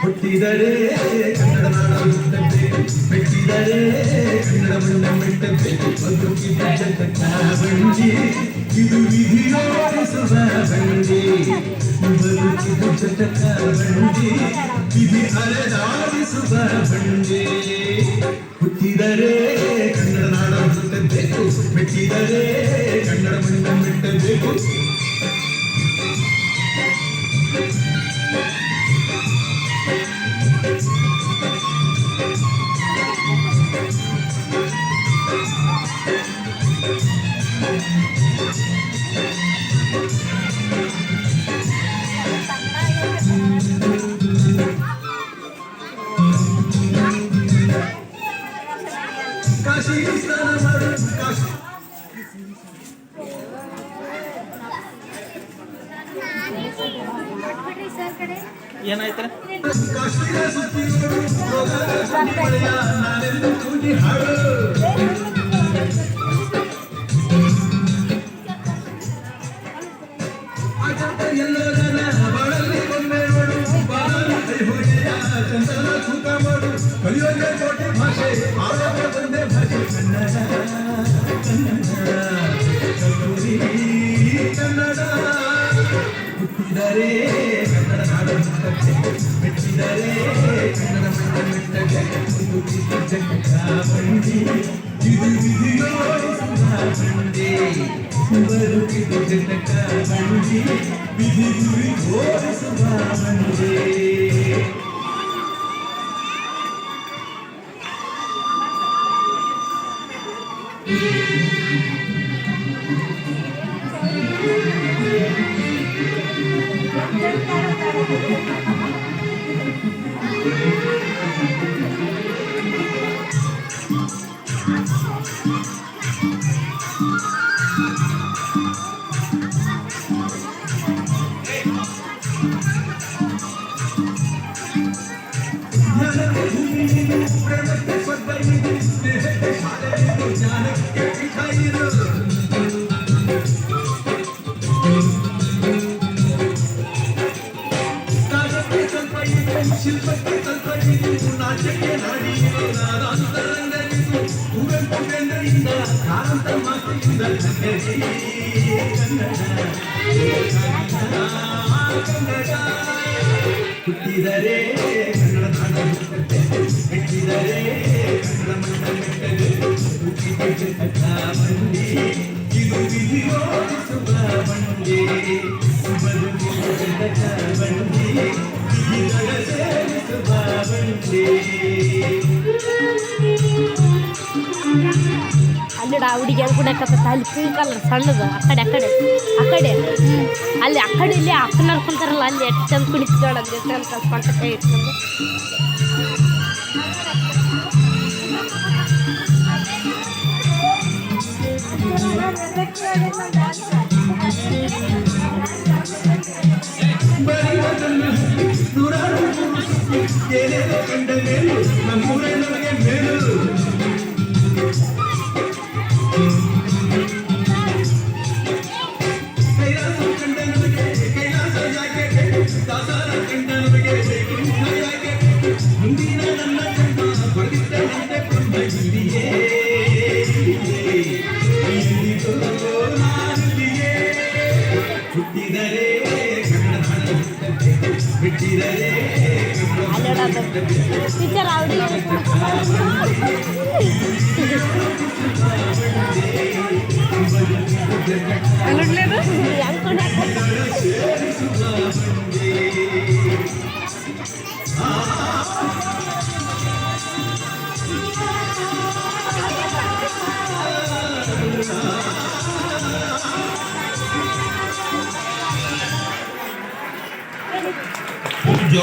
ಹುಟ್ಟಿದರೆ ಕನ್ನಡ ನಾಡುತ್ತಂತೆ ಮೆಟ್ಟಿದರೆ ಕನ್ನಡ ಮಣ್ಣ ಮೆಟ್ಟಂತೆ ಬದುಕಿದ ಜಗತ್ತ ಬಂಡಿ ಇದು ವಿಧಿಯೋಡಿಸುವ ಬಂಡಿ ಬದುಕಿದ ಜಗತ್ತ ಬಂಡಿ ವಿಧಿ ಅಲೆದಾಡಿಸುವ ಬಂಡಿ ಹುಟ್ಟಿದರೆ ಕನ್ನಡ ನಾಡುತ್ತಂತೆ ಮೆಟ್ಟಿದರೆ ಕನ್ನಡ ಮಣ್ಣ ಮೆಟ್ಟಬೇಕು ಕಾಶಿ ಸ್ನಾನ ಮಾಡು ಕಾಶಿ ಏನಾಯ್ತಾರೆ ಕಾಶ್ಮೀರ ಸುತ್ತಿ ನಾನೆಂದು ಕೂಗಿ ಹಾಡು ಎಲ್ಲರ ಬಾಳಲ್ಲಿ ಕೊಂಡೆ ನೋಡು ಬಾಳಲ್ಲಿ ಹೊಡೆಯ ಚಂದನ ತೂಕ ಮಾಡು ಕಲಿಯೋಗೆ ಕೋಟೆ ಭಾಷೆ ಆರೋಪ ಒಂದೇ ಭಾಷೆ ಕನ್ನಡ ಕನ್ನಡ ಕಲ್ಲೂರಿ ಕನ್ನಡ ಹುಟ್ಟಿದರೆ ಕನ್ನಡ ನಾಡು ಮೆಟ್ಟಿದರೆ ಕನ್ನಡ ಮಣ್ಣ ಮೆಟ್ಟಗೆ ಬದುಕಿದ ಜಗತ್ತ ಬಂಡಿ ಇದು ವಿಧಿಯೋಡಿಸುವ ಬಂಡಿ ಬದುಕಿದ ಜಗತ್ತ ಬಂಡಿ ವಿಧಿ ಗುರಿ ಓಡಿಸುವ ಬಂಡಿ ಪ್ರೇಮಕ್ಕೆ ಸ್ವರ್ಗವಿದೆ ಸ್ನೇಹಕ್ಕೆ ಶಾಲೆಯಿದು ಜ್ಞಾನಕ್ಕೆ ಪೀಠ ಇರು ಕಾಗಕ್ಕೆ ಸ್ವಲ್ಪ ಇದೆ ಶಿಲ್ಪಕ್ಕೆ ಸ್ವಲ್ಪ ಇದೆ ನಾಟ್ಯಕ್ಕೆ ನಾಡಿಯಿದೆ ನಾದಾಂತರಂಗವಿದು ಕುವೆಂಪು ಬೆಂದರಿಂದ ಕಾಂತ ಮಾತಿಯಿಂದ ಕನ್ನಡ ಕನ್ನಡ ಹುಟ್ಟಿದರೆ ಕನ್ನಡ ನಾಡುತ್ತಂತೆ ಮೆಟ್ಟಿದರೆ ಕನ್ನಡ ಮಣ್ಣ ಮೆಟ್ಟಗೆ ಹುಟ್ಟಿದ ಜಗತ್ತ ಬಂಡಿ ಇದು ವಿಧಿಯೋಡಿಸುವ ಬಂಡಿ ಬದುಕಿದ ಜಗತ್ತ ಬಂಡಿ ವಿಧಿಗಳ ಸೇರಿಸುವ ಬಂಡಿ ಅಲ್ಲಿ ಹುಡುಗಿ ಅದು ಕೂಡ ಅಲ್ಲಿ ಪಿಂಕ್ ಕಲರ್ ಸಣ್ಣದು ಆ ಕಡೆ ಅಲ್ಲಿ ಆ ಕಡೆ ಇಲ್ಲಿ ಅಕ್ಕನ ಅನ್ಕೊಂತಾರಲ್ಲ ಅಲ್ಲಿ ಎಷ್ಟು ಚಂದ ಕುಣಿಸ್ತಾಳ ಅಲ್ಲಿ ಅಂತ ಸ್ವಂತ ಕೈ ಇಟ್ಕೊಂಡು ಏನೇನೋ ಕಂಡ ಮೇಲು ನಮ್ಮೂರೇ ನಮಗೆ ಮೇಲು ಕೈಲಾಸ ಕಂಡ ನಮಗೆ ಕೈಲಾಸ ಯಾಕೆ ದಾಸಾರ ಕಂಡ ನಮಗೆ ಯಾಕೆ ಮುಂದಿನ ನನ್ನ ಕಂಡ ಬಳಿದ ನಂದೆ ಕೊಂಡ ಇಲ್ಲಿಯೇ ಹುಟ್ಟಿದರೆ ಕನ್ನಡ ನಾಡುತ್ತಂತೆ ಬಿಟ್ಟಿದರೆ ಟೀಚರ್